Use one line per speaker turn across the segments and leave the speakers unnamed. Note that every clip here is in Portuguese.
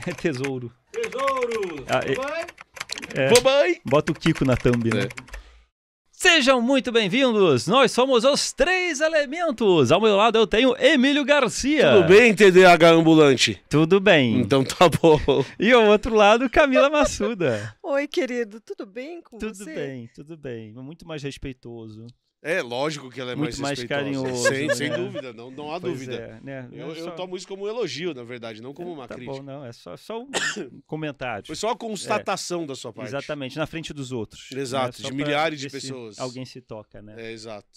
É tesouro.
Tesouro!
Mamãe! Bota o Kiko na thumb, né? Sejam muito bem-vindos! Nós somos os Três Elementos! Ao meu lado eu tenho Emílio Garcia.
Tudo bem, TDAH ambulante?
Tudo bem.
Então tá bom.
E ao outro lado, Camila Massuda.
Oi, querido. Tudo bem com
Tudo
você?
bem, tudo bem. Muito mais respeitoso.
É lógico que ela é
Muito mais
respeitosa.
carinhoso,
Sem
né?
dúvida, não há
Pois
dúvida.
é, né?
Eu tomo isso como um elogio, na verdade, não como uma
Tá
crítica.
bom, não. É só um comentário.
Foi só uma constatação da sua parte.
Exatamente, na frente dos outros.
Exato,
Só
de
pra
milhares de
ver se
pessoas.
alguém se toca, né?
É, exato.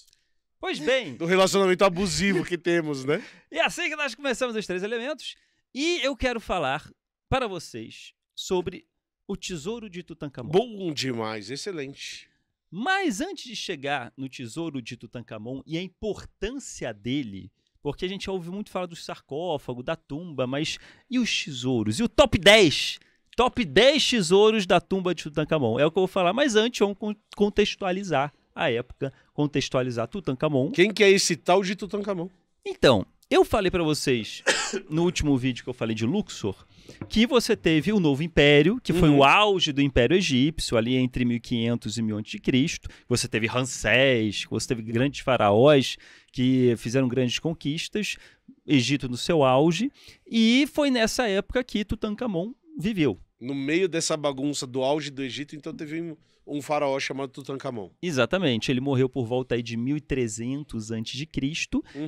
Pois bem,
Do relacionamento abusivo que temos, né?
e assim que nós começamos os Três Elementos, e eu quero falar para vocês sobre o Tesouro de Tutankhamon.
Bom demais, excelente.
Mas antes de chegar no Tesouro de Tutankhamon e a importância dele, porque a gente ouve muito falar do sarcófago, da tumba, mas e os tesouros? E o top 10? Top 10 tesouros da tumba de Tutankhamon. É o que eu vou falar, mas antes vamos contextualizar a época, contextualizar Tutankhamon.
Quem que é esse tal de Tutankhamon?
Então, eu falei pra vocês no último vídeo que eu falei de Luxor, que você teve o Novo Império, que foi o auge do Império Egípcio, ali entre 1500 e 1000 a.C. Você teve Ramsés, você teve grandes faraós que fizeram grandes conquistas, Egito no seu auge, e foi nessa época que Tutankhamon viveu.
No meio dessa bagunça do auge do Egito, então teve um faraó chamado Tutankhamon.
Exatamente, ele morreu por volta aí de 1300 a.C.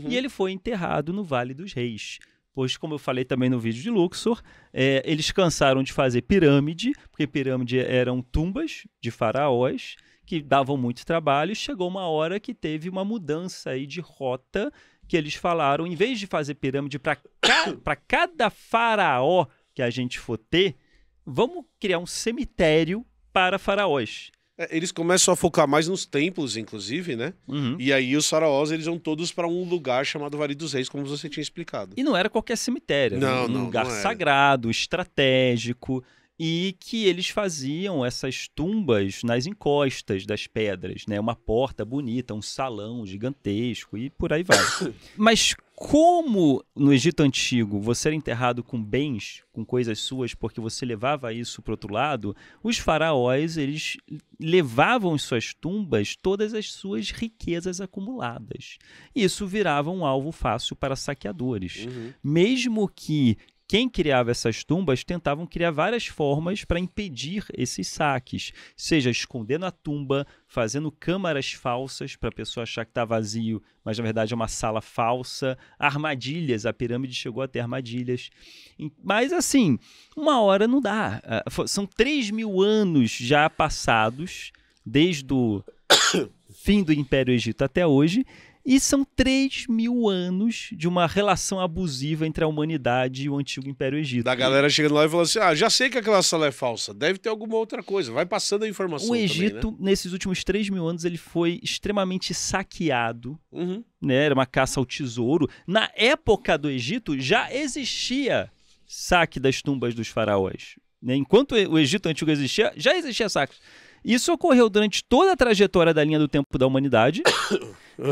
E ele foi enterrado no Vale dos Reis. Pois, como eu falei também no vídeo de Luxor, eles cansaram de fazer pirâmide, porque pirâmide eram tumbas de faraós que davam muito trabalho, e chegou uma hora que teve uma mudança aí de rota, que eles falaram, em vez de fazer pirâmide para cada faraó que a gente for ter, vamos criar um cemitério para faraós.
Eles começam a focar mais nos templos, inclusive, né? E aí os faraós, eles vão todos para um lugar chamado Vale dos Reis, como você tinha explicado.
E não era qualquer cemitério, era um lugar
não era.
sagrado, estratégico, e que eles faziam essas tumbas nas encostas das pedras, né? Uma porta bonita, um salão gigantesco e por aí vai. Mas como no Egito Antigo você era enterrado com bens, com coisas suas, porque você levava isso para o outro lado, os faraós, eles levavam em suas tumbas todas as suas riquezas acumuladas. Isso virava um alvo fácil para saqueadores. Mesmo que quem criava essas tumbas tentavam criar várias formas para impedir esses saques, seja escondendo a tumba, fazendo câmaras falsas para a pessoa achar que está vazio, mas na verdade é uma sala falsa, armadilhas, a pirâmide chegou a ter armadilhas. Mas assim, uma hora não dá. São 3.000 anos já passados, desde o fim do Império Egito até hoje, e são 3.000 anos de uma relação abusiva entre a humanidade e o antigo Império Egito.
Da galera chegando lá e falando assim, já sei que aquela sala é falsa, deve ter alguma outra coisa. Vai passando a informação
O Egito,
também, né?
nesses últimos 3.000 anos, ele foi extremamente saqueado, né? Era uma caça ao tesouro. Na época do Egito, já existia saque das tumbas dos faraós, né? Enquanto o Egito Antigo existia, já existia saques. Isso ocorreu durante toda a trajetória da linha do tempo da humanidade.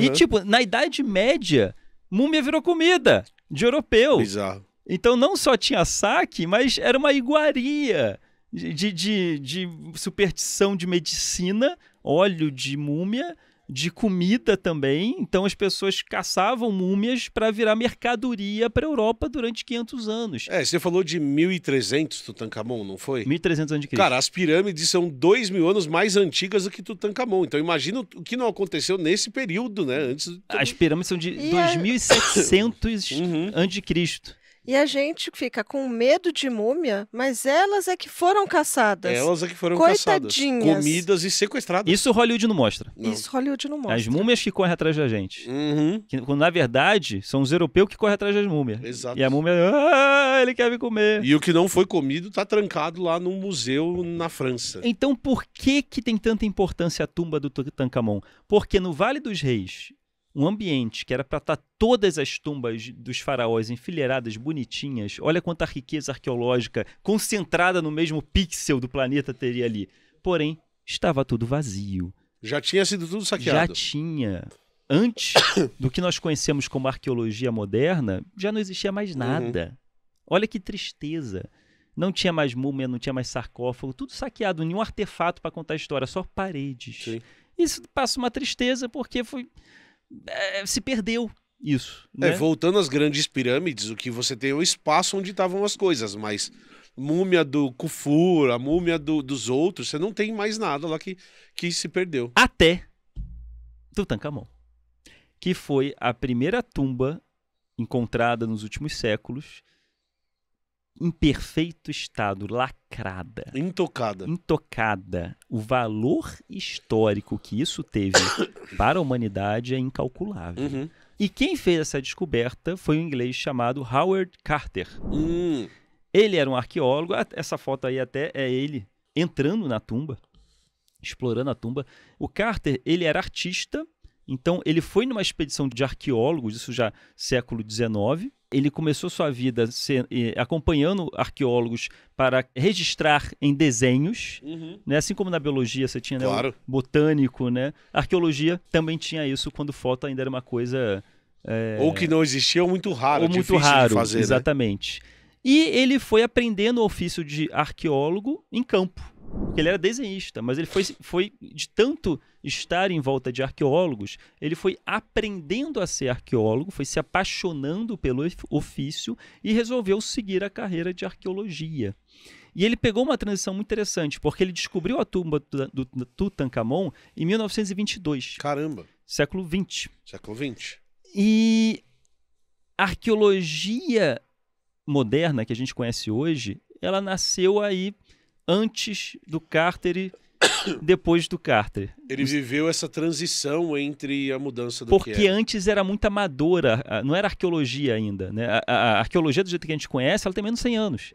E, tipo, na Idade Média, múmia virou comida de europeu.
Bizarro.
Então, não só tinha saque, mas era uma iguaria de superstição de medicina, óleo de múmia, de comida também. Então, as pessoas caçavam múmias para virar mercadoria para a Europa durante 500 anos.
Você falou de 1300 Tutankhamon, não foi?
1300 a.C.
Cara, as pirâmides são 2.000 anos mais antigas do que Tutankhamon. Então imagina o que não aconteceu nesse período, né? Antes.
As pirâmides são de 2700 a.C.
E a gente fica com medo de múmia, mas elas é que foram caçadas.
Elas é que foram
Coitadinhas.
caçadas, comidas e sequestradas.
Isso Hollywood não mostra.
Não.
Isso Hollywood não mostra.
As múmias que correm atrás da gente.
Uhum.
Quando, na verdade, são os europeus que correm atrás das múmias.
Exato.
E a múmia, ele quer me comer.
E o que não foi comido tá trancado lá num museu na França.
Então, por que tem tanta importância a tumba do Tutankhamon? Porque no Vale dos Reis, um ambiente que era para estar todas as tumbas dos faraós enfileiradas, bonitinhas, olha quanta riqueza arqueológica concentrada no mesmo pixel do planeta teria ali. Porém, estava tudo vazio.
Já tinha sido tudo saqueado.
Já tinha. Antes do que nós conhecemos como arqueologia moderna, já não existia mais nada. Olha que tristeza. Não tinha mais múmia, não tinha mais sarcófago, tudo saqueado, nenhum artefato para contar a história, só paredes.
Sim.
Isso passa uma tristeza porque se perdeu isso. Né?
Voltando às grandes pirâmides, o que você tem é o espaço onde estavam as coisas, mas múmia do Khufu, a múmia dos outros, você não tem mais nada lá que se perdeu.
Até Tutankhamon, que foi a primeira tumba encontrada nos últimos séculos, em perfeito estado, lacrada. Intocada. O valor histórico que isso teve para a humanidade é incalculável.
Uhum.
E quem fez essa descoberta foi um inglês chamado Howard Carter. Ele era um arqueólogo, essa foto aí até é ele entrando na tumba, explorando a tumba. O Carter, ele era artista, então ele foi numa expedição de arqueólogos, isso já século XIX. Ele começou sua vida acompanhando arqueólogos para registrar em desenhos, né? Assim como na biologia você tinha,
claro,
né, o botânico, né? A arqueologia também tinha isso quando foto ainda era uma coisa...
ou que não existia ou muito raro,
difícil de
fazer.
Exatamente. Né? E ele foi aprendendo o ofício de arqueólogo em campo, porque ele era desenhista, mas ele foi de tanto estar em volta de arqueólogos, ele foi aprendendo a ser arqueólogo, foi se apaixonando pelo ofício e resolveu seguir a carreira de arqueologia. E ele pegou uma transição muito interessante, porque ele descobriu a tumba do Tutankhamon em 1922.
Caramba!
Século XX.
Século XX.
E a arqueologia moderna que a gente conhece hoje, ela nasceu aí antes do Carter e depois do Carter.
Ele viveu essa transição entre a mudança do
Porque antes era muito amadora, não era arqueologia ainda. Né? A arqueologia do jeito que a gente conhece, ela tem menos de 100 anos.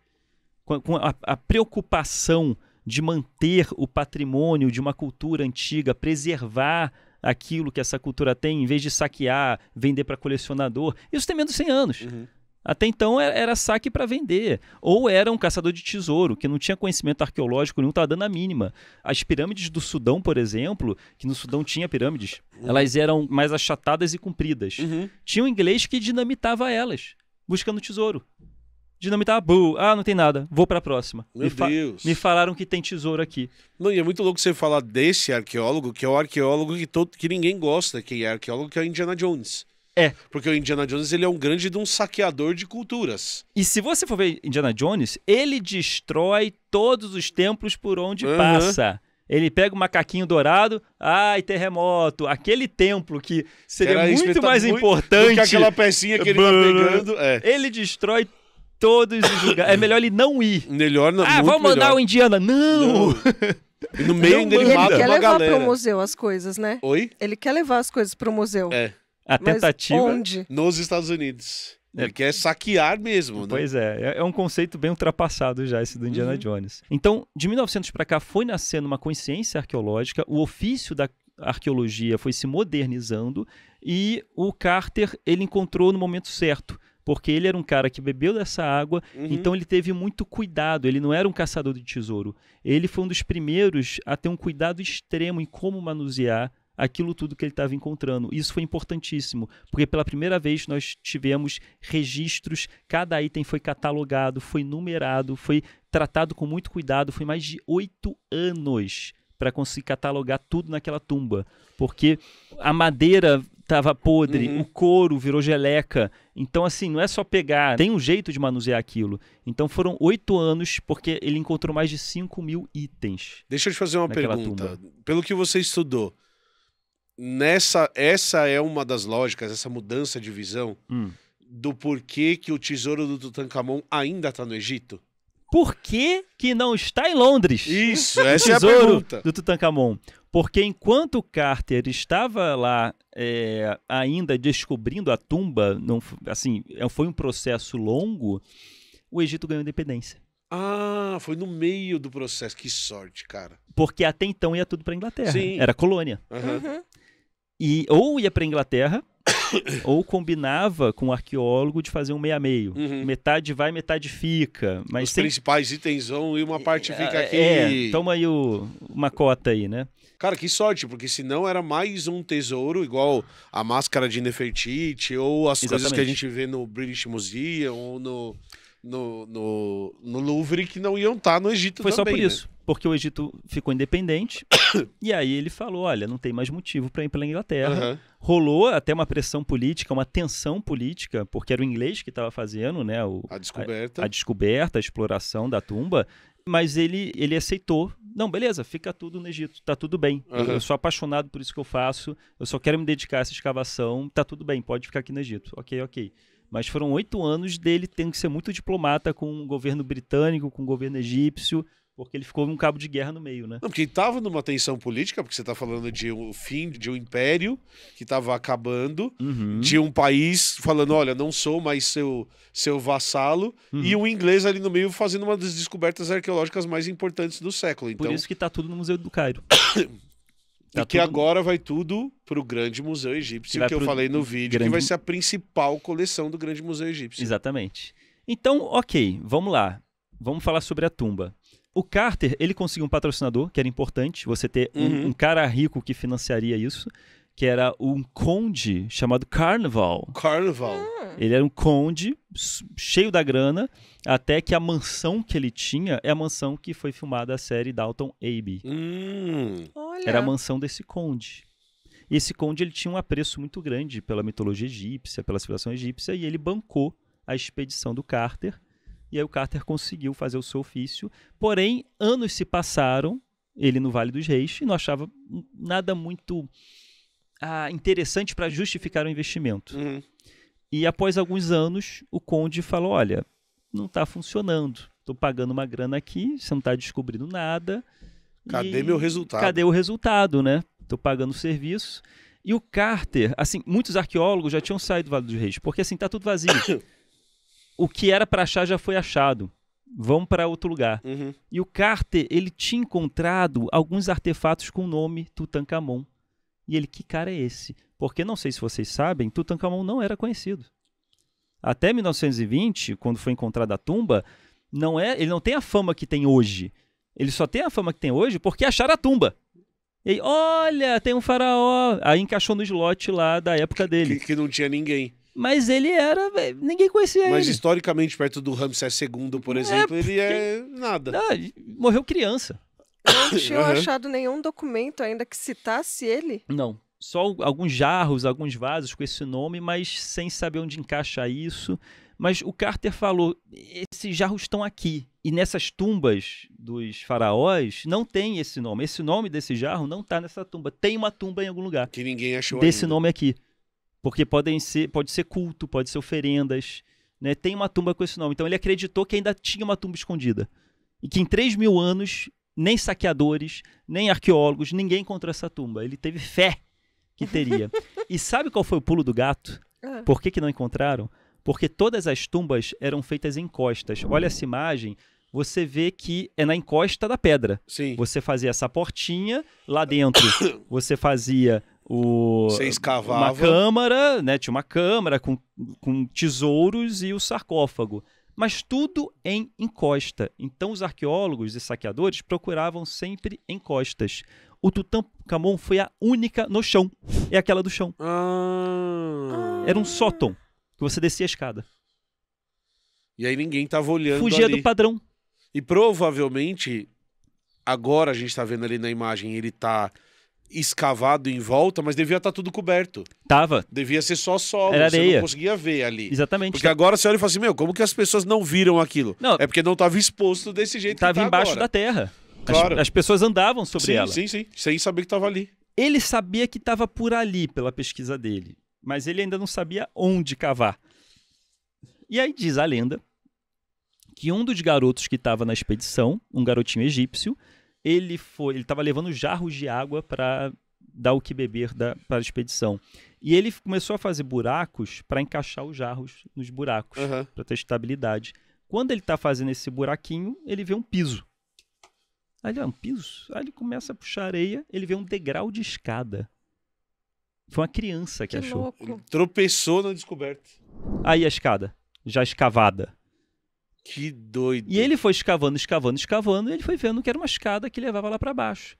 Com a preocupação de manter o patrimônio de uma cultura antiga, preservar aquilo que essa cultura tem, em vez de saquear, vender para colecionador, isso tem menos de 100 anos. Até então era saque para vender. Ou era um caçador de tesouro, que não tinha conhecimento arqueológico nenhum, estava dando a mínima. As pirâmides do Sudão, por exemplo, que no Sudão tinha pirâmides, elas eram mais achatadas e compridas. Tinha um inglês que dinamitava elas, buscando tesouro. Dinamitava, não tem nada, vou para a próxima.
Meu Deus.
Me falaram que tem tesouro aqui.
Não, e é muito louco você falar desse arqueólogo, que é o arqueólogo que ninguém gosta, que é arqueólogo, que é o Indiana Jones. Porque o Indiana Jones, ele é um grande de um saqueador de culturas.
E se você for ver Indiana Jones, ele destrói todos os templos por onde passa. Ele pega o macaquinho dourado, terremoto. Aquele templo que seria muito mais importante...
do que aquela pecinha que ele vai pegando.
Ele destrói todos os lugares. É melhor ele não ir.
Melhor não.
Vamos mandar o Indiana. Não!
E no meio ainda ele mata uma galera.
Ele quer levar pro museu as coisas, né?
Oi?
Ele quer levar as coisas pro museu.
A tentativa...
Mas onde?
Nos Estados Unidos. Ele quer saquear mesmo, né?
Pois é um conceito bem ultrapassado já esse do Indiana Jones. Então, de 1900 para cá foi nascendo uma consciência arqueológica, o ofício da arqueologia foi se modernizando e o Carter, ele encontrou no momento certo, porque ele era um cara que bebeu dessa água, então ele teve muito cuidado, ele não era um caçador de tesouro. Ele foi um dos primeiros a ter um cuidado extremo em como manusear aquilo tudo que ele estava encontrando. Isso foi importantíssimo, porque pela primeira vez nós tivemos registros, cada item foi catalogado, foi numerado, foi tratado com muito cuidado, foi mais de 8 anos para conseguir catalogar tudo naquela tumba, porque a madeira estava podre, o couro virou geleca, então assim, não é só pegar, tem um jeito de manusear aquilo. Então foram 8 anos, porque ele encontrou mais de 5.000 itens.
Deixa eu te fazer uma pergunta,
tumba.
Pelo que você estudou, essa é uma das lógicas, essa mudança de visão do porquê que o tesouro do Tutankhamon ainda está no Egito?
Por que não está em Londres?
Isso, essa é a
tesouro
pergunta.
Do Tutankhamon. Porque enquanto o Carter estava lá ainda descobrindo a tumba, foi um processo longo, o Egito ganhou independência.
Foi no meio do processo. Que sorte, cara.
Porque até então ia tudo para a Inglaterra.
Sim.
Era colônia. E ou ia para a Inglaterra, ou combinava com o arqueólogo de fazer um meio a meio. Metade vai, metade fica. Mas
os principais itens vão e uma parte fica aqui.
Toma aí uma cota aí, né?
Cara, que sorte, porque senão era mais um tesouro, igual a máscara de Nefertiti, ou as coisas que a gente vê no British Museum, ou no descobrir que não iam estar no Egito
Foi
também,
só por
né?
isso, porque o Egito ficou independente, e aí ele falou, olha, não tem mais motivo para ir pela Inglaterra.
Aham.
Rolou até uma pressão política, uma tensão política, porque era o inglês que estava fazendo, né,
A descoberta.
a descoberta, a exploração da tumba, mas ele aceitou. Não, beleza, fica tudo no Egito, tá tudo bem.
Aham.
Eu sou apaixonado por isso que eu faço, eu só quero me dedicar a essa escavação, tá tudo bem, pode ficar aqui no Egito. Ok. Mas foram 8 anos dele tendo que ser muito diplomata com o governo britânico, com o governo egípcio, porque ele ficou um cabo de guerra no meio, né?
Não, porque estava numa tensão política, porque você está falando de um fim de um império que estava acabando,
Uhum.
de um país falando, olha, não sou mais seu vassalo,
Uhum.
e um inglês ali no meio fazendo uma das descobertas arqueológicas mais importantes do século. Então,
Por isso que tá tudo no Museu do Cairo.
e que agora vai tudo para o Grande Museu Egípcio, que eu falei no vídeo, que vai ser a principal coleção do Grande Museu Egípcio.
Exatamente. Então, ok, vamos lá. Vamos falar sobre a tumba. O Carter, ele conseguiu um patrocinador, que era importante, você ter um cara rico que financiaria isso, que era um conde chamado Carnival.
Carnival.
Ele era um conde cheio da grana, até que a mansão que ele tinha é a mansão que foi filmada a série Downton Abbey.
Olha.
Era a mansão desse conde. E esse conde ele tinha um apreço muito grande pela mitologia egípcia, pela civilização egípcia, e ele bancou a expedição do Carter. E aí o Carter conseguiu fazer o seu ofício. Porém, anos se passaram, ele no Vale dos Reis, e não achava nada muito interessante para justificar o investimento. E após alguns anos, o conde falou, olha, não está funcionando. Estou pagando uma grana aqui, você não está descobrindo nada.
Cadê meu resultado?
Cadê o resultado, né? Estou pagando o serviço. E o Carter, assim, muitos arqueólogos já tinham saído do Vale dos Reis, porque assim, tá tudo vazio. O que era para achar já foi achado. Vamos para outro lugar. E o Carter, ele tinha encontrado alguns artefatos com o nome Tutankhamon. E ele, que cara é esse? Porque, não sei se vocês sabem, Tutankhamon não era conhecido. Até 1920, quando foi encontrada a tumba, ele não tem a fama que tem hoje. Ele só tem a fama que tem hoje porque acharam a tumba. E olha, tem um faraó. Aí encaixou no slot lá da época dele.
Que não tinha ninguém.
Mas ele era... Ninguém conhecia ele.
Mas historicamente, perto do Ramsés II, por exemplo, ele é nada.
Morreu criança.
Não tinham achado nenhum documento ainda que citasse ele?
Não. Só alguns jarros, alguns vasos com esse nome, mas sem saber onde encaixa isso. Mas o Carter falou, esses jarros estão aqui. E nessas tumbas dos faraós não tem esse nome. Esse nome desse jarro não está nessa tumba. Tem uma tumba em algum lugar.
Que ninguém achou
desse
ainda.
nome aqui. Porque pode ser culto, pode ser oferendas. Né? Tem uma tumba com esse nome. Então ele acreditou que ainda tinha uma tumba escondida. E que em 3.000 anos, nem saqueadores, nem arqueólogos, ninguém encontrou essa tumba. Ele teve fé que teria. E sabe qual foi o pulo do gato? Por que não encontraram? Porque todas as tumbas eram feitas em encostas. Olha essa imagem, você vê que é na encosta da pedra.
Sim.
Você fazia essa portinha, lá dentro você fazia
Você escavava.
uma câmara, né? Tinha uma câmara com tesouros e o sarcófago. Mas tudo em encosta. Então os arqueólogos e saqueadores procuravam sempre encostas. O Tutankhamon foi a única no chão. É aquela do chão. Era um sótão que você descia a escada.
E aí ninguém tava olhando
Fugia
ali.
do padrão.
E provavelmente, agora a gente tá vendo ali na imagem, ele tá escavado em volta, mas devia estar tudo coberto.
Tava.
Devia ser só solo,
Era
você
areia.
não conseguia ver ali.
Exatamente.
Porque agora você olha e fala assim, como que as pessoas não viram aquilo?
Não.
É porque não tava exposto desse jeito
Tava
que tá
embaixo
agora.
da terra.
Claro.
As pessoas andavam sobre ela.
Sim, sem saber que tava ali.
Ele sabia que estava por ali pela pesquisa dele, mas ele ainda não sabia onde cavar. E aí diz a lenda que um dos garotos que estava na expedição, um garotinho egípcio, ele estava levando jarros de água para dar o que beber para a expedição. E ele começou a fazer buracos para encaixar os jarros nos buracos, para ter estabilidade. Quando ele está fazendo esse buraquinho, ele vê um piso. Aí ele, um piso? Aí ele começa a puxar areia, ele vê um degrau de escada. Foi uma criança que achou.
Louco.
Ele tropeçou na descoberta.
Aí a escada, já escavada.
Que doido.
E ele foi escavando, e ele foi vendo que era uma escada que levava lá para baixo.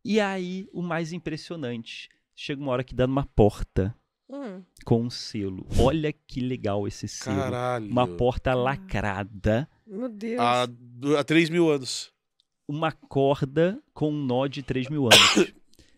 E aí, o mais impressionante, chega uma hora que dá numa porta. com um selo. Olha que legal esse selo.
Caralho.
Uma porta lacrada,
Meu Deus.
Há 3.000 anos.
uma corda com um nó de 3.000 anos.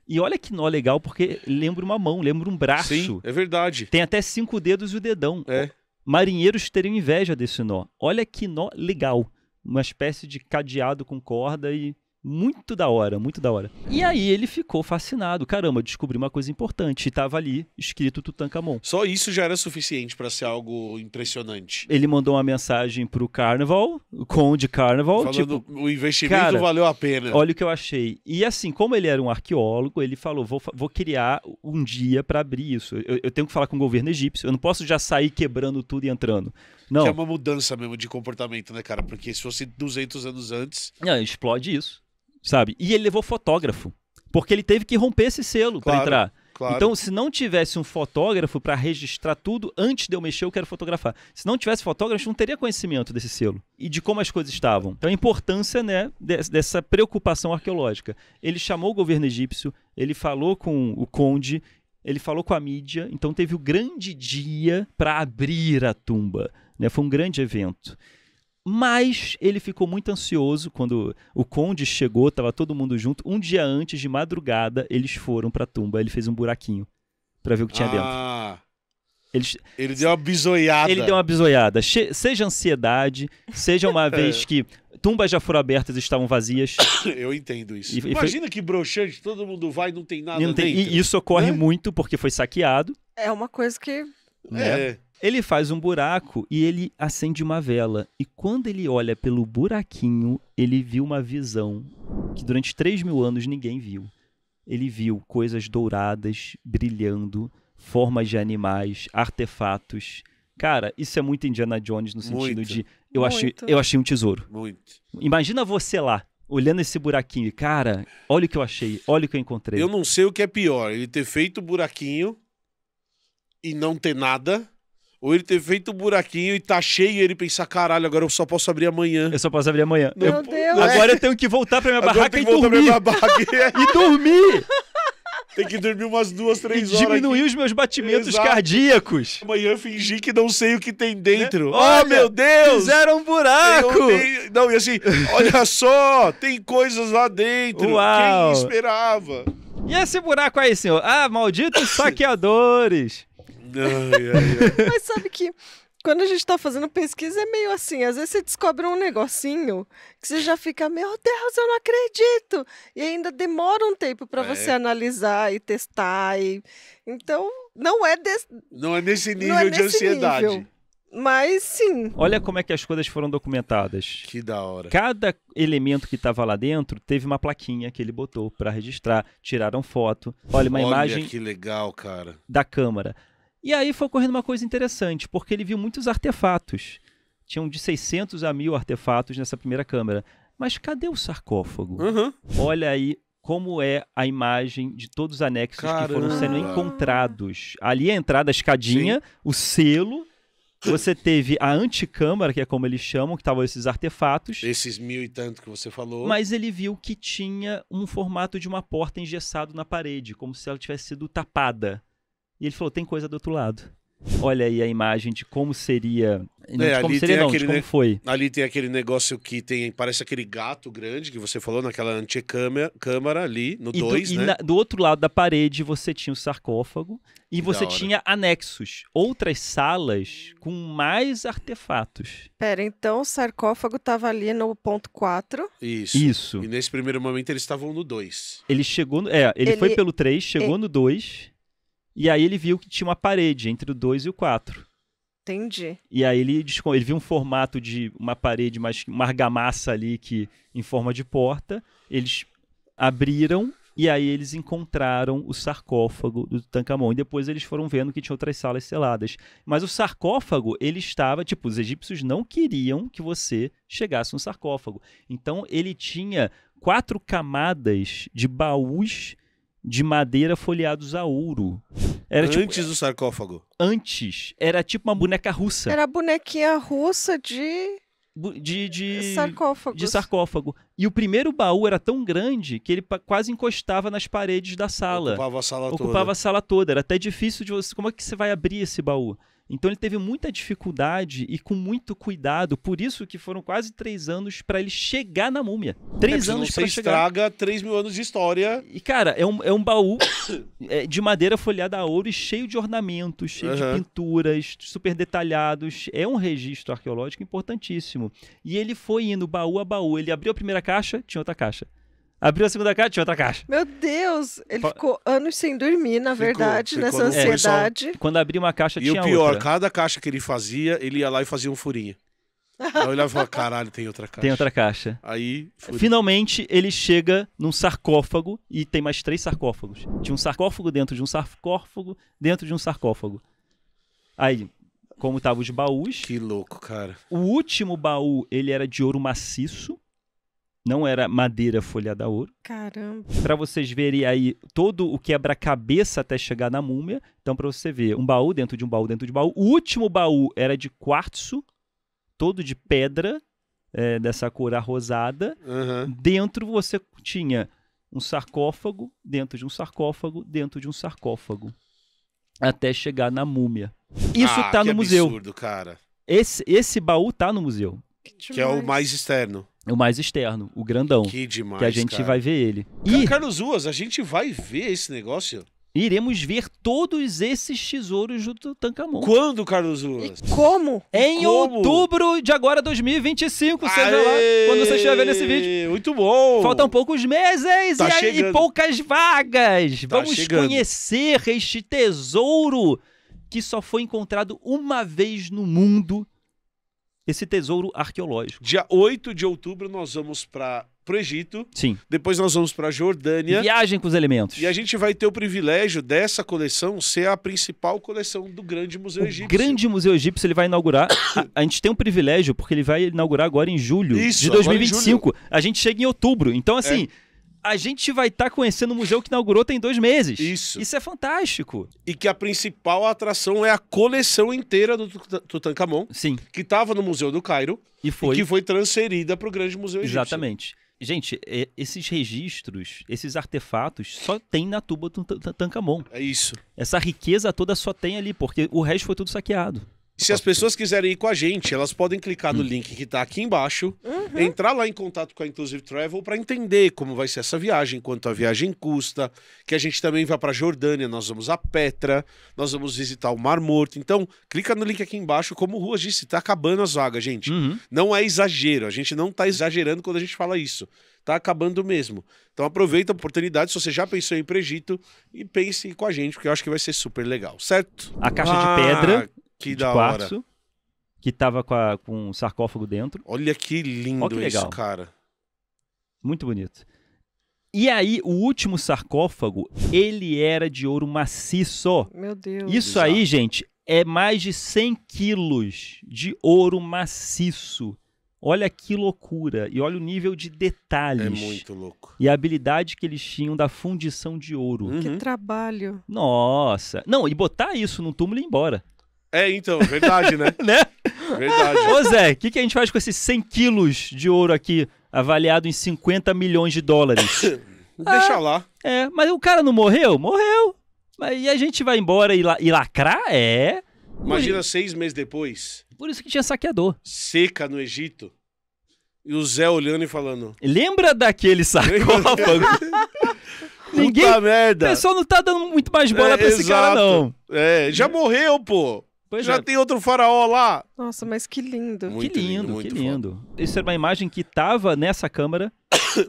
E olha que nó legal, porque lembra uma mão, lembra um braço.
Sim, é verdade.
Tem até 5 dedos e o dedão.
É.
Marinheiros teriam inveja desse nó. Olha que nó legal. Uma espécie de cadeado com corda e muito da hora, muito da hora. E aí ele ficou fascinado. Caramba, descobri uma coisa importante. E tava ali escrito Tutankhamon.
Só isso já era suficiente pra ser algo impressionante.
Ele mandou uma mensagem pro Carnival, o Conde Carnival,
Falando,
tipo,
o investimento
cara,
valeu a pena.
olha o que eu achei. E assim, como ele era um arqueólogo, ele falou, vou criar um dia para abrir isso. Eu tenho que falar com o governo egípcio, eu não posso já sair quebrando tudo e entrando. Não,
Que é uma mudança mesmo de comportamento, né, cara? Porque se fosse 200 anos antes...
não, explode isso, sabe? E ele levou fotógrafo, porque ele teve que romper esse selo para
Claro,
entrar.
Claro.
Então, se não tivesse um fotógrafo para registrar tudo, antes de eu mexer, eu quero fotografar. Se não tivesse fotógrafo, não teria conhecimento desse selo e de como as coisas estavam. Então, a importância, né, dessa preocupação arqueológica. Ele chamou o governo egípcio, ele falou com o conde, ele falou com a mídia, então teve o grande dia para abrir a tumba, né? Foi um grande evento. Mas ele ficou muito ansioso quando o conde chegou, estava todo mundo junto. Um dia antes, de madrugada, eles foram para a tumba. Ele fez um buraquinho para ver o que tinha dentro.
Ele deu uma bisoiada.
Ele deu uma bisoiada. Seja ansiedade, seja uma vez que tumbas já foram abertas e estavam vazias.
Eu entendo isso.
E
Imagina que broxante, todo mundo vai e não tem nada
E, não tem-
dentro.
e isso ocorre
né?
muito porque foi saqueado.
É uma coisa que...
Né?
É.
Ele faz um buraco e ele acende uma vela. E quando ele olha pelo buraquinho, ele viu uma visão que durante 3.000 anos ninguém viu. Ele viu coisas douradas, brilhando, formas de animais, artefatos. Cara, isso é muito Indiana Jones no sentido
Muito.
de
Muito.
eu achei um tesouro.
Muito.
Imagina você lá, olhando esse buraquinho e, cara, olha o que eu achei, olha o que eu encontrei.
Eu não sei o que é pior, ele ter feito o buraquinho e não ter nada, ou ele ter feito o buraquinho e tá cheio e ele pensar, caralho, agora eu só posso abrir amanhã.
Eu só posso abrir amanhã.
Meu Deus.
Agora eu tenho que voltar pra minha
Agora
barraca
tem
e
que voltar pra
dormir.
minha barraca.
E dormir!
Tem que dormir umas 2,
E
3 horas.
diminuir
aqui.
os meus batimentos
Exato.
cardíacos.
Amanhã fingir que não sei o que tem dentro.
Olha,
Oh, meu Deus!
Fizeram um buraco!
Não, e assim, olha só, tem coisas lá dentro.
Uau.
Quem esperava?
E esse buraco aí, senhor? Ah, malditos saqueadores!
Ai, ai, ai.
Mas sabe que quando a gente tá fazendo pesquisa é meio assim, às vezes você descobre um negocinho que você já fica, meu Deus, eu não acredito! E ainda demora um tempo para você analisar e testar. Então, não é,
Não é nesse nível
não é
de
nesse
ansiedade.
nível. Mas sim,
Olha como é que as coisas foram documentadas.
Que da hora.
Cada elemento que estava lá dentro teve uma plaquinha que ele botou para registrar. Tiraram foto. Olha, uma
Olha
imagem
que legal, cara.
da câmara. E aí foi ocorrendo uma coisa interessante, porque ele viu muitos artefatos. Tinham de 600 a 1.000 artefatos nessa primeira câmera. Mas cadê o sarcófago?
Uhum.
Olha aí como é a imagem de todos os anexos que foram sendo
Caramba.
encontrados. Ali a entrada, a escadinha, o selo. Você teve a anticâmara, que é como eles chamam, que estavam esses artefatos.
Esses 1.000 e tanto que você falou.
Mas ele viu que tinha um formato de uma porta engessado na parede, como se ela tivesse sido tapada. E ele falou, tem coisa do outro lado. Olha aí a imagem de como seria... Não, de como
ali
seria
tem
não, de
aquele,
como
né?
foi.
Ali tem aquele negócio que tem, parece aquele gato grande que você falou naquela antecâmara ali, no 2, né?
Do outro lado da parede você tinha o sarcófago e
Que
você
da hora.
tinha anexos, outras salas com mais artefatos.
pera, então o sarcófago tava ali no ponto 4.
Isso.
Isso.
E nesse primeiro momento eles estavam no 2.
Ele chegou... ele foi pelo 3, chegou no 2, e aí ele viu que tinha uma parede entre o 2 e o 4.
Entendi.
E aí ele viu um formato de uma parede, uma argamassa ali que, em forma de porta. Eles abriram e aí eles encontraram o sarcófago do Tutankhamon. E depois eles foram vendo que tinha outras salas seladas. Mas o sarcófago, ele estava... Tipo, os egípcios não queriam que você chegasse no sarcófago. Então ele tinha 4 camadas de baús de madeira folheados a ouro. Era
Antes do sarcófago.
antes, era tipo uma boneca russa.
Era a bonequinha russa de Sarcófagos.
de sarcófago. E o primeiro baú era tão grande que ele quase encostava nas paredes da sala.
Ocupava a sala toda.
Ocupava a sala toda. Era até difícil de você... Como é que você vai abrir esse baú? Então ele teve muita dificuldade e com muito cuidado. Por isso que foram quase 3 anos para ele chegar na múmia. 3 anos para chegar.
Você estraga 3 mil anos de história.
E, cara, é um baú de madeira folhada a ouro e cheio de ornamentos, cheio de pinturas, super detalhados. É um registro arqueológico importantíssimo. E ele foi indo baú a baú. Ele abriu a primeira caixa, tinha outra caixa. Abriu a segunda caixa, tinha outra caixa.
Meu Deus, ele ficou anos sem dormir, na verdade,
ficou
nessa ansiedade.
Quando abriu uma caixa, tinha
outra.
outra.
E o pior, cada caixa que ele fazia, ele ia lá e fazia um furinho. Aí eu olhava e falava, caralho, tem outra caixa.
Tem outra caixa.
Aí,
finalmente, ele chega num sarcófago e tem mais 3 sarcófagos. Tinha um sarcófago dentro de um sarcófago dentro de um sarcófago. Aí, como estavam os baús...
Que louco, cara.
O último baú, ele era de ouro maciço. Não era madeira folhada a ouro.
Caramba.
Para vocês verem aí todo o quebra-cabeça até chegar na múmia. Então, para você ver, um baú dentro de um baú dentro de um baú. O último baú era de quartzo, todo de pedra, dessa cor arrosada. Dentro você tinha um sarcófago, dentro de um sarcófago, dentro de um sarcófago. Até chegar na múmia. Isso tá no museu.
Absurdo, cara.
Esse baú tá no museu.
Que é o mais externo.
O mais externo, o grandão.
Que demais,
que a gente
cara.
vai ver ele. E
Carlos Ruas, a gente vai ver esse negócio?
iremos ver todos esses tesouros do Tutankhamon.
Quando, Carlos Ruas?
Como?
Em outubro de agora, 2025, seja lá, quando você estiver vendo esse vídeo.
Muito bom!
Faltam poucos meses e poucas vagas. Vamos
chegando.
conhecer este tesouro que só foi encontrado uma vez no mundo. Esse tesouro arqueológico.
Dia 8 de outubro nós vamos pro Egito.
Sim.
Depois nós vamos pra Jordânia.
Viagem com os elementos.
E a gente vai ter o privilégio dessa coleção ser a principal coleção do Grande Museu Egípcio.
O Grande Museu Egípcio ele vai inaugurar. A gente tem um privilégio porque ele vai inaugurar agora em julho de 2025. A gente chega em outubro. Então, assim, a gente vai estar conhecendo o museu que inaugurou tem 2 meses. Isso é fantástico.
E que a principal atração é a coleção inteira do Tutankhamon.
Sim.
Que estava no Museu do Cairo.
E que
foi transferida para o Grande Museu Egípcio.
Exatamente. Gente, esses registros, esses artefatos, só tem na tumba do Tutankhamon.
É isso.
Essa riqueza toda só tem ali, porque o resto foi tudo saqueado.
Se as pessoas quiserem ir com a gente, elas podem clicar no link que está aqui embaixo, entrar lá em contato com a Inclusive Travel para entender como vai ser essa viagem, quanto a viagem custa, que a gente também vai para a Jordânia, nós vamos a Petra, nós vamos visitar o Mar Morto. Então, clica no link aqui embaixo, como o Ruas disse, está acabando as vagas, gente. Não é exagero, a gente não está exagerando quando a gente fala isso. Tá acabando mesmo. Então aproveita a oportunidade, se você já pensou em ir pro Egito, e pense com a gente, porque eu acho que vai ser super legal, certo?
A caixa de pedra...
Que
de
da
quartzo,
hora.
Que tava com um sarcófago dentro.
Olha que lindo isso, cara.
Muito bonito. E aí, o último sarcófago, ele era de ouro maciço.
Meu Deus.
Isso aí, gente, é mais de 100 quilos de ouro maciço. Olha que loucura. E olha o nível de detalhes.
É muito louco.
E a habilidade que eles tinham da fundição de ouro.
Que trabalho.
Nossa. Não, e botar isso no túmulo e ir embora.
Então, verdade, né?
Né?
Verdade.
Ô Zé, o que a gente faz com esses 100 quilos de ouro aqui, avaliado em 50 milhões de dólares?
Deixa lá.
Mas o cara não morreu? Morreu. E a gente vai embora e lacrar?
Imagina 6 meses depois.
Por isso que tinha saqueador.
Seca no Egito. E o Zé olhando e falando...
Lembra daquele sarcófago? Ninguém...
Puta merda.
O pessoal não tá dando muito mais bola pra esse cara, não.
Já morreu, pô.
Pois
já tem outro faraó lá.
Nossa, mas que lindo.
Que lindo. Isso era uma imagem que tava nessa câmara,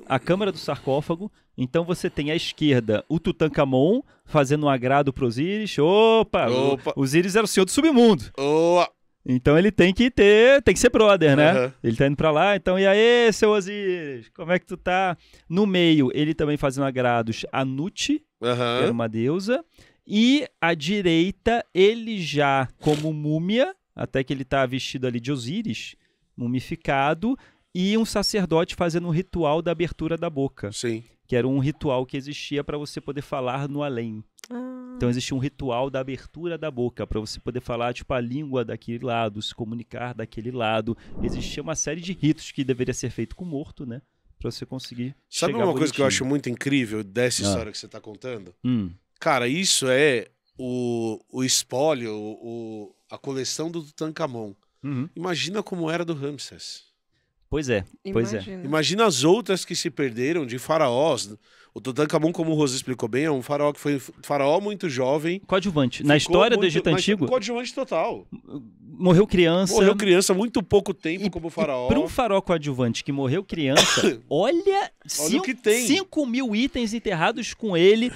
a câmara do sarcófago. Então você tem à esquerda o Tutankhamon fazendo um agrado pro Osíris. Opa! O Osíris era o senhor do submundo. Então ele tem que ser brother, né? Ele tá indo pra lá, então, e aí, seu Osíris? Como é que tu tá? No meio, ele também fazendo agrados a Nut, que era uma deusa. E à direita, ele já como múmia, até que ele tá vestido ali de Osíris, mumificado, e um sacerdote fazendo um ritual da abertura da boca.
Sim.
Que era um ritual que existia para você poder falar no além. Então existia um ritual da abertura da boca para você poder falar tipo a língua daquele lado, se comunicar daquele lado. Existia uma série de ritos que deveria ser feito com o morto, né? Para você conseguir
Sabe
chegar
uma coisa que eu acho
bonitinho.
muito incrível dessa história que você tá contando?
Hum,
Cara, isso é o espólio, a coleção do Tutankhamon.
uhum.
Imagina como era do Ramsés.
Pois é, pois é.
Imagina.
Imagina as outras que se perderam de faraós. O Tutankhamon, como o Rose explicou bem, é um faraó que foi faraó muito jovem.
Coadjuvante. Na
ficou
história do
muito-
Egito
mas
Antigo,
Coadjuvante total.
morreu criança.
Morreu criança há muito pouco tempo
E-
como faraó.
Para um faraó coadjuvante que morreu criança, olha,
o que tem.
5 mil itens enterrados com ele,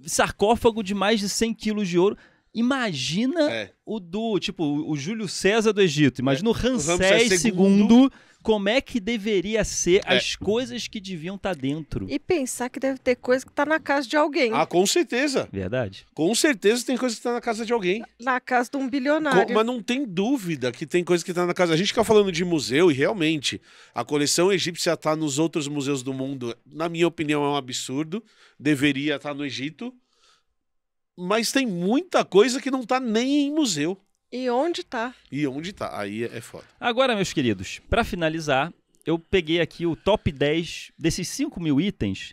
sarcófago de mais de 100 quilos de ouro. Imagina
É.
o o Júlio César do Egito. Imagina o
Ramsés
Ramsés
II.
II, como é que deveria ser
É.
as coisas que deviam estar dentro.
E pensar que deve ter coisa que tá na casa de alguém.
Ah, com certeza.
Verdade?
Com certeza tem coisa que tá na casa de alguém.
Na casa de um bilionário.
Mas não tem dúvida que tem coisa que tá na casa. A gente fica falando de museu e realmente a coleção egípcia tá nos outros museus do mundo. Na minha opinião, é um absurdo. Deveria estar no Egito. Mas tem muita coisa que não tá nem em museu.
E onde tá?
E onde tá? Aí é foda.
Agora, meus queridos, para finalizar, eu peguei aqui o top 10 desses 5 mil itens.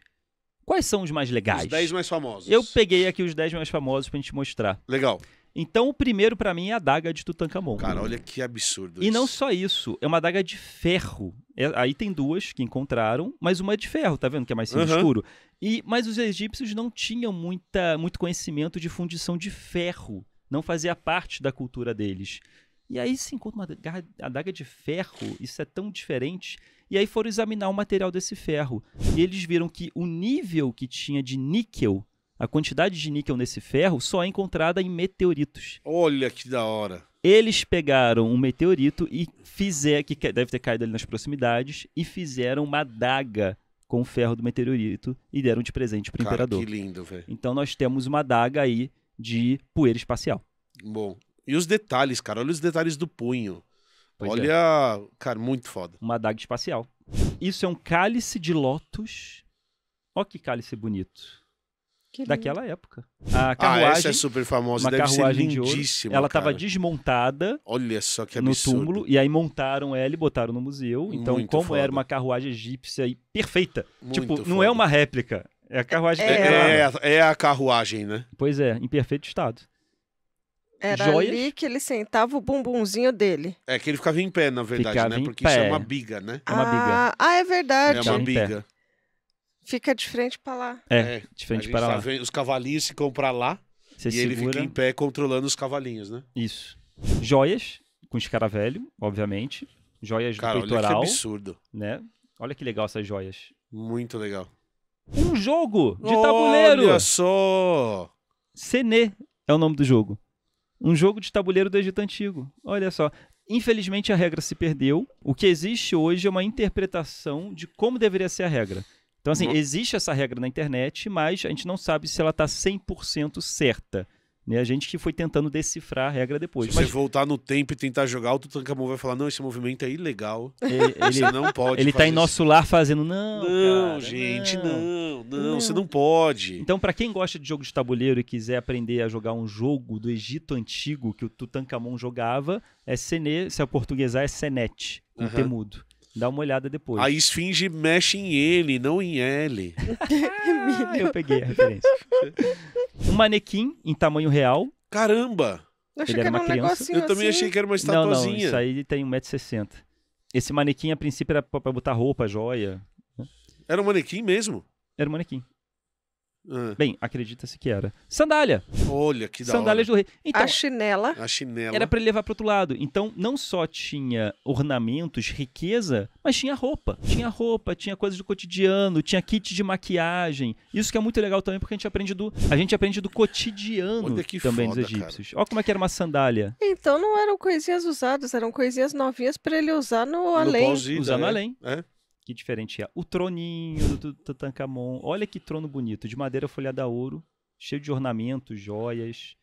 Quais são os mais legais?
Os 10 mais famosos.
Eu peguei aqui os 10 mais famosos pra gente mostrar.
Legal.
Então, o primeiro pra mim é a adaga de Tutankhamon.
Cara, olha que absurdo
E
isso.
não só isso, é uma adaga de ferro. Aí tem duas que encontraram, mas uma é de ferro, tá vendo que é mais
Aham.
escuro? Mas os egípcios não tinham muito conhecimento de fundição de ferro. Não fazia parte da cultura deles. E aí se encontra uma adaga de ferro, isso é tão diferente. E aí foram examinar o material desse ferro. E eles viram que o nível que tinha de níquel, a quantidade de níquel nesse ferro, só é encontrada em meteoritos.
Olha que da hora.
Eles pegaram um meteorito e fizeram, que deve ter caído ali nas proximidades, e fizeram uma adaga com o ferro do meteorito e deram de presente para o
Cara,
imperador.
que lindo, velho.
Então nós temos uma adaga aí de poeira espacial.
Bom. E os detalhes, cara. Olha os detalhes do punho.
Pois é.
Olha, cara, muito foda.
Uma adaga espacial. Isso é um cálice de lótus. Olha que cálice bonito.
Que lindo.
Daquela época. A
Ah,
carruagem,
essa é super famosa.
uma
Deve ser
carruagem de ouro.
lindíssima,
Ela estava
cara.
desmontada
Olha só que
no
absurdo.
túmulo e aí montaram ela e botaram no museu. Então,
Muito
como
foda.
era uma carruagem egípcia e perfeita.
Muito
tipo, não
foda.
é uma réplica. É a carruagem
É.
daquela.
É a carruagem, né?
Pois é, em perfeito estado.
Era
joias.
ali que ele sentava o bumbumzinho dele.
É que ele ficava em pé, na verdade,
Ficava
né?
em
Porque isso
pé.
é uma biga, né?
É uma biga.
É
É
verdade.
uma
Ficava em pé.
biga.
Fica de frente pra lá.
É, de
A
frente
gente
para
tá
lá.
vendo, os cavalinhos ficam pra lá
Você
e ele
segura.
fica em pé controlando os cavalinhos, né?
Isso. Joias, com escaravelho, obviamente. Joias
Cara,
do
olha que
peitoral,
absurdo.
né? Olha que legal essas joias.
Muito legal.
Um jogo de tabuleiro.
Olha só!
Sené é o nome do jogo. Um jogo de tabuleiro do Egito Antigo. Olha só. Infelizmente a regra se perdeu. O que existe hoje é uma interpretação de como deveria ser a regra. Então, assim, existe essa regra na internet, mas a gente não sabe se ela está 100% certa. Né? A gente que foi tentando decifrar a regra depois.
Se
Mas
você voltar no tempo e tentar jogar, o Tutankhamon vai falar, não, esse movimento é ilegal.
ele,
Você não pode
ele tá
fazer
em nosso lar fazendo, não,
Não,
cara,
gente,
não.
não, você não pode.
Então, para quem gosta de jogo de tabuleiro e quiser aprender a jogar um jogo do Egito Antigo que o Tutankhamon jogava, é Sené, se a portuguesar é Senet, com
Aham.
temudo. Dá uma olhada depois.
A esfinge mexe em ele, não em L.
Eu peguei a referência. Um manequim em tamanho real.
Caramba!
Eu achei
Ele
que
era
era
uma
um
criança.
negocinho
Eu também
assim.
achei que era uma
Não,
estatuazinha.
isso aí tem 1,60 m. Esse manequim, a princípio, era pra botar roupa, joia.
Era um manequim mesmo?
Era um manequim.
Ah,
Bem, acredita-se que era. Sandália.
olha que da
Sandálias do rei. Então,
A chinela.
hora. A chinela.
era para ele levar para outro lado. Então, não só tinha ornamentos, riqueza, mas tinha roupa. Tinha roupa, tinha coisas do cotidiano, tinha kit de maquiagem. Isso que é muito legal também, porque a gente aprende do cotidiano
Olha que
também
foda,
dos egípcios. Olha como é que era uma sandália.
Então não eram coisinhas usadas, eram coisinhas novinhas pra ele usar no
No
além.
pós-ida,
Usando
é.
além.
É.
Que diferente é. O troninho do Tutankhamon. Olha que trono bonito, de madeira folhada a ouro, cheio de ornamentos, joias.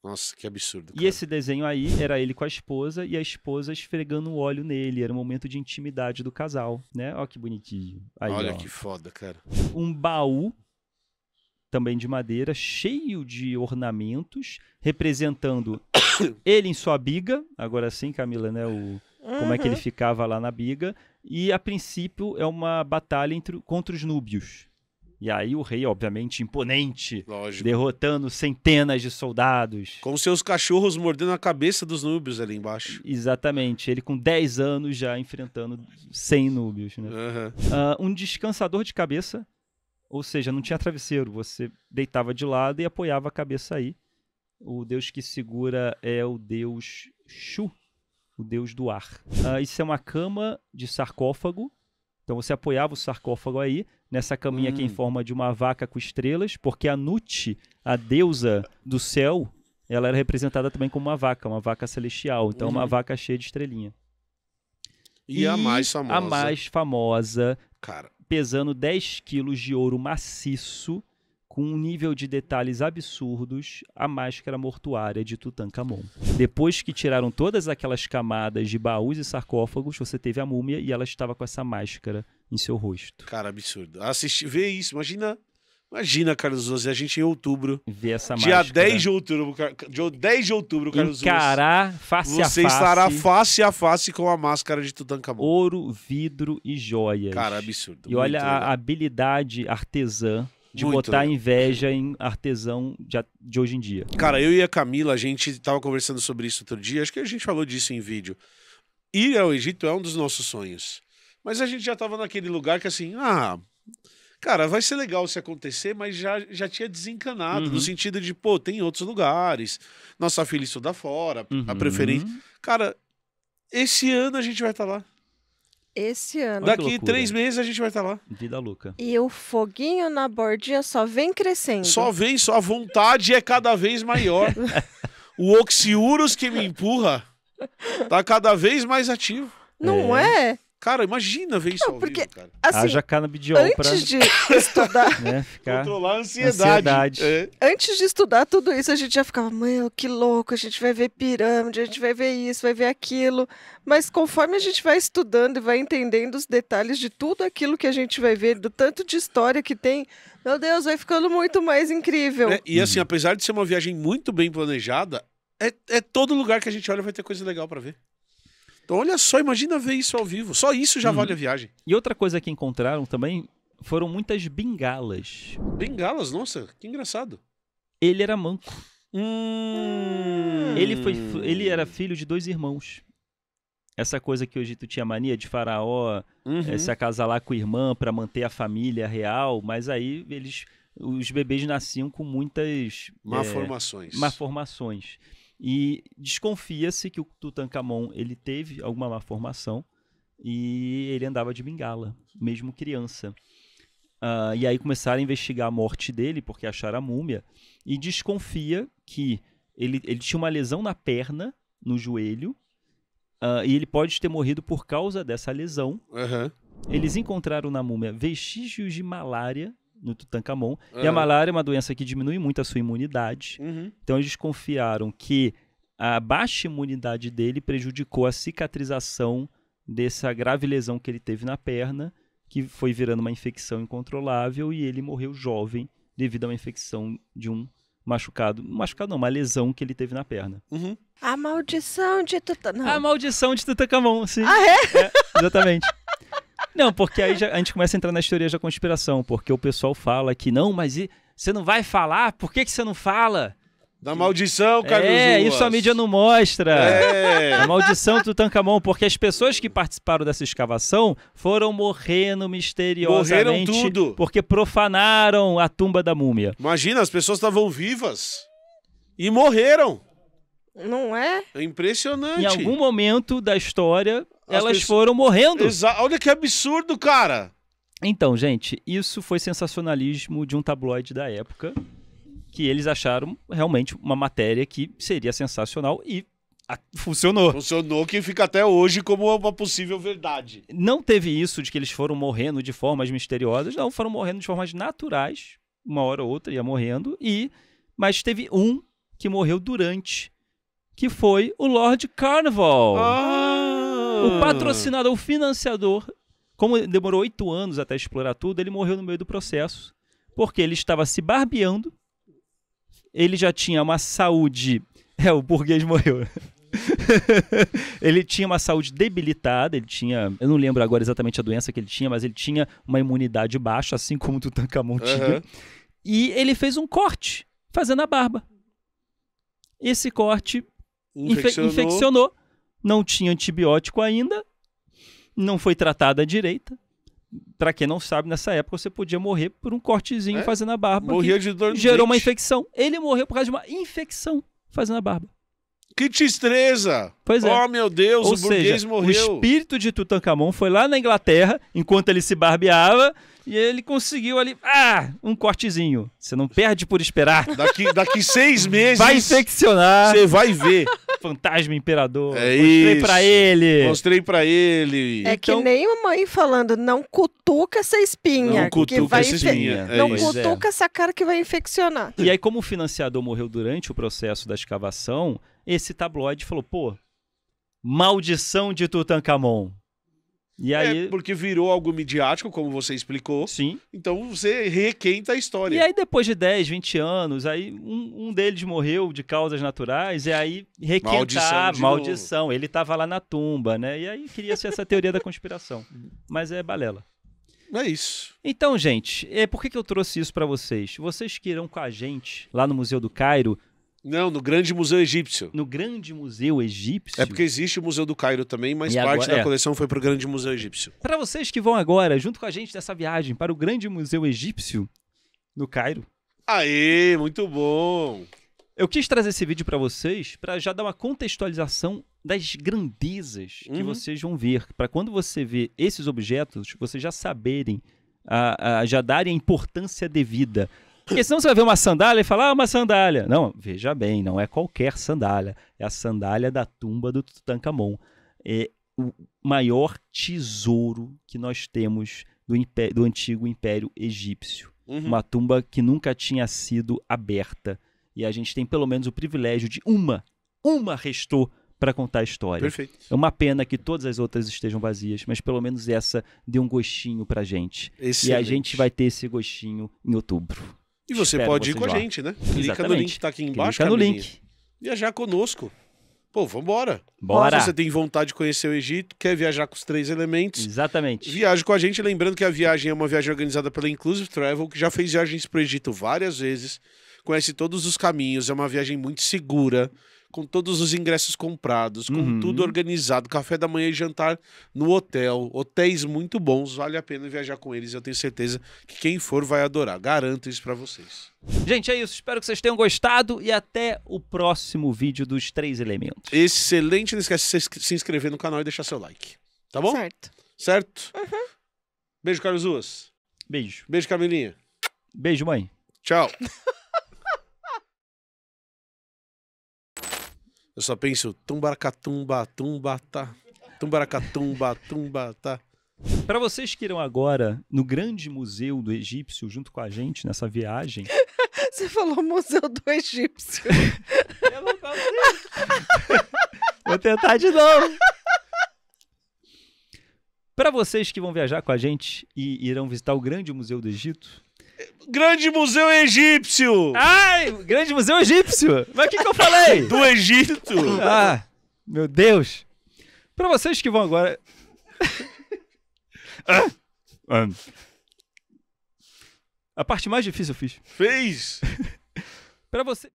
Nossa, que absurdo.
E
cara.
esse desenho aí era ele com a esposa e a esposa esfregando o óleo nele. Era um momento de intimidade do casal, né? Olha que bonitinho. Aí,
Olha
ó.
que foda, cara.
Um baú também de madeira, cheio de ornamentos, representando ele em sua biga, agora sim, Camila, né? Como é que ele ficava lá na biga. E, a princípio, é uma batalha contra os núbios. E aí o rei, obviamente, imponente,
Lógico.
derrotando centenas de soldados.
Com seus cachorros mordendo a cabeça dos núbios ali embaixo.
Exatamente, ele com 10 anos já enfrentando 100 núbios. Né? Um descansador de cabeça, ou seja, não tinha travesseiro, você deitava de lado e apoiava a cabeça aí. O deus que segura é o deus Shu, o deus do ar. Isso é uma cama de sarcófago, então você apoiava o sarcófago aí, nessa caminha aqui em forma de uma vaca com estrelas, porque a Nut, a deusa do céu, ela era representada também como uma vaca celestial, então uma vaca cheia de estrelinha.
E a mais famosa?
A mais famosa,
cara,
pesando 10 quilos de ouro maciço, com um nível de detalhes absurdos, a máscara mortuária de Tutankhamon. Depois que tiraram todas aquelas camadas de baús e sarcófagos, você teve a múmia e ela estava com essa máscara em seu rosto.
Cara, absurdo. Vê isso, imagina, Carlos Oz, a gente em outubro.
Ver essa
dia
máscara.
10 de outubro, Carlos Oz.
Encarar face a face.
Você estará face a face com a máscara de Tutankhamon.
Ouro, vidro e joias.
Cara, absurdo.
E olha a habilidade artesã de muito botar legal. Inveja em artesão de hoje em dia.
Cara, eu e a Camila, a gente tava conversando sobre isso outro dia, acho que a gente falou disso em vídeo. Ir ao Egito é um dos nossos sonhos. Mas a gente já tava naquele lugar que assim, cara, vai ser legal se acontecer, mas já tinha desencanado, no sentido de, pô, tem outros lugares, nossa filha estuda fora, a preferência. Cara, esse ano a gente vai estar lá.
Esse ano.
Daqui 3 meses a gente vai estar lá.
Vida louca.
E o foguinho na bordinha só vem crescendo.
Só a vontade é cada vez maior. O Oxiurus que me empurra tá cada vez mais ativo.
Não é?
Cara, imagina ver isso ao vivo, cara.
Assim, haja canabidiol
antes de estudar...
né,
controlar a ansiedade.
Antes de estudar tudo isso, a gente já ficava, meu, que louco, a gente vai ver pirâmide, a gente vai ver isso, vai ver aquilo. Mas conforme a gente vai estudando e vai entendendo os detalhes de tudo aquilo que a gente vai ver, do tanto de história que tem, meu Deus, vai ficando muito mais incrível.
E assim, apesar de ser uma viagem muito bem planejada, é todo lugar que a gente olha vai ter coisa legal pra ver. Então, olha só, imagina ver isso ao vivo. Só isso já vale a viagem.
E outra coisa que encontraram também foram muitas bengalas.
Bengalas? Nossa, que engraçado.
Ele era manco. Ele era filho de 2 irmãos. Essa coisa que o Egito tinha mania de faraó se acasalar com a irmã para manter a família real, mas aí os bebês nasciam com muitas malformações. E desconfia-se que o Tutankhamon ele teve alguma malformação e ele andava de bengala, mesmo criança. E aí começaram a investigar a morte dele, porque acharam a múmia, e desconfia que ele tinha uma lesão na perna, no joelho, e ele pode ter morrido por causa dessa lesão. Eles encontraram na múmia vestígios de malária no Tutankhamon, e a malária é uma doença que diminui muito a sua imunidade. Então eles desconfiaram que a baixa imunidade dele prejudicou a cicatrização dessa grave lesão que ele teve na perna, que foi virando uma infecção incontrolável, e ele morreu jovem devido a uma infecção de um uma lesão que ele teve na perna.
A maldição de Tutankhamon.
A maldição de Tutankhamon, sim. Exatamente. Não, porque aí a gente começa a entrar nas teorias da conspiração, porque o pessoal fala que não, mas você não vai falar? Por que você não fala?
Da maldição, Carlos Ruas.
Isso a mídia não mostra. A maldição do Tutankhamon, porque as pessoas que participaram dessa escavação foram morrendo misteriosamente.
Morreram tudo.
Porque profanaram a tumba da múmia.
Imagina, as pessoas estavam vivas e morreram.
Não é?
É impressionante.
Em algum momento da história, elas foram morrendo.
Olha que absurdo, cara.
Então, gente, isso foi sensacionalismo de um tabloide da época, que eles acharam realmente uma matéria que seria sensacional e funcionou.
Funcionou, que fica até hoje como uma possível verdade.
Não teve isso de que eles foram morrendo de formas misteriosas, não, foram morrendo de formas naturais, uma hora ou outra ia morrendo, mas teve um que morreu durante, que foi o Lord Carnival. O patrocinador, o financiador. Como demorou 8 anos até explorar tudo, ele morreu no meio do processo, porque ele estava se barbeando, ele já tinha uma saúde... o burguês morreu. Ele tinha uma saúde debilitada, ele tinha... Eu não lembro agora exatamente a doença que ele tinha, mas ele tinha uma imunidade baixa, assim como o Tutankhamon tinha. E ele fez um corte, fazendo a barba. Esse corte infeccionou. Não tinha antibiótico ainda, não foi tratada direita. Pra quem não sabe, nessa época você podia morrer por um cortezinho fazendo a barba.
Morria de dor no
gerou uma
dente.
infecção. Ele morreu por causa de uma infecção fazendo a barba.
Que tristeza!
Pois é.
Oh, meu Deus,
Ou
o burguês
seja,
morreu.
o espírito de Tutankhamon foi lá na Inglaterra, enquanto ele se barbeava, e ele conseguiu ali, um cortezinho. Você não perde por esperar.
Daqui 6 meses...
Vai infeccionar.
Você vai ver.
Fantasma imperador.
É
Mostrei
isso.
pra ele.
Mostrei pra ele.
É que nem a mãe falando, não cutuca essa espinha.
Não cutuca
que vai
essa espinha.
Não
Pois
cutuca essa cara que vai infeccionar.
E aí, como o financiador morreu durante o processo da escavação, esse tabloide falou, pô, maldição de Tutankhamon. E aí...
porque virou algo midiático, como você explicou.
Sim.
Então você requenta a história.
E aí, depois de 10, 20 anos, aí um deles morreu de causas naturais, e aí requentar, maldição. Ele tava lá na tumba, né? E aí queria-se essa teoria da conspiração. Mas é balela.
É isso.
Então, gente, por que eu trouxe isso pra vocês? Vocês que irão com a gente lá no Museu do Cairo...
Não, no Grande Museu Egípcio.
No Grande Museu Egípcio?
É porque existe o Museu do Cairo também, mas
E
parte
agora-
da coleção foi pro Grande Museu Egípcio.
Para vocês que vão agora, junto com a gente nessa viagem para o Grande Museu Egípcio, no Cairo,
Aê, muito bom.
eu quis trazer esse vídeo para vocês para já dar uma contextualização das grandezas que vocês vão ver. Para quando você vê esses objetos, vocês já saberem, já darem a importância devida. Porque senão você vai ver uma sandália e falar, uma sandália. Não, veja bem, não é qualquer sandália. É a sandália da tumba do Tutankhamon. É o maior tesouro que nós temos do antigo Império Egípcio. Uma tumba que nunca tinha sido aberta. E a gente tem pelo menos o privilégio de uma restou para contar a história.
Perfeito.
É uma pena que todas as outras estejam vazias, mas pelo menos essa deu um gostinho pra gente.
Excelente.
E a gente vai ter esse gostinho em outubro.
E você
Espero
pode ir
vocês
com a
lá.
gente, né? Clica no
Exatamente.
link que tá aqui embaixo,
Clica no
Camilinha.
link.
Viajar conosco. Pô, vambora.
Bora.
Se você tem vontade de conhecer o Egito, quer viajar com os 3 elementos,
Exatamente.
viaje com a gente. Lembrando que a viagem é uma viagem organizada pela Inclusive Travel, que já fez viagens pro Egito várias vezes, conhece todos os caminhos, é uma viagem muito segura, com todos os ingressos comprados, com tudo organizado, café da manhã e jantar no hotel, hotéis muito bons, vale a pena viajar com eles, eu tenho certeza que quem for vai adorar, garanto isso pra vocês.
Gente, é isso. Espero que vocês tenham gostado e até o próximo vídeo dos 3 elementos.
Excelente, não esquece de se inscrever no canal e deixar seu like, tá bom?
Certo.
Certo? Beijo, Carlos Ruas.
Beijo.
Beijo, Camilinha.
Beijo, mãe.
Tchau. Eu só penso tumbaracatumba, tumbatá. Tumbaracatumba, tumbatá.
Para vocês que irão agora no Grande Museu do Egípcio junto com a gente nessa viagem...
Você falou Museu do Egípcio.
Eu não falei. Vou tentar de novo. Para vocês que vão viajar com a gente e irão visitar o Grande Museu do Egito...
Grande Museu Egípcio!
Ai, o Grande Museu Egípcio! Mas o que eu falei?
Do Egito!
Ah, meu Deus! Para vocês que vão agora... A parte mais difícil eu fiz.
Fez!
Para você...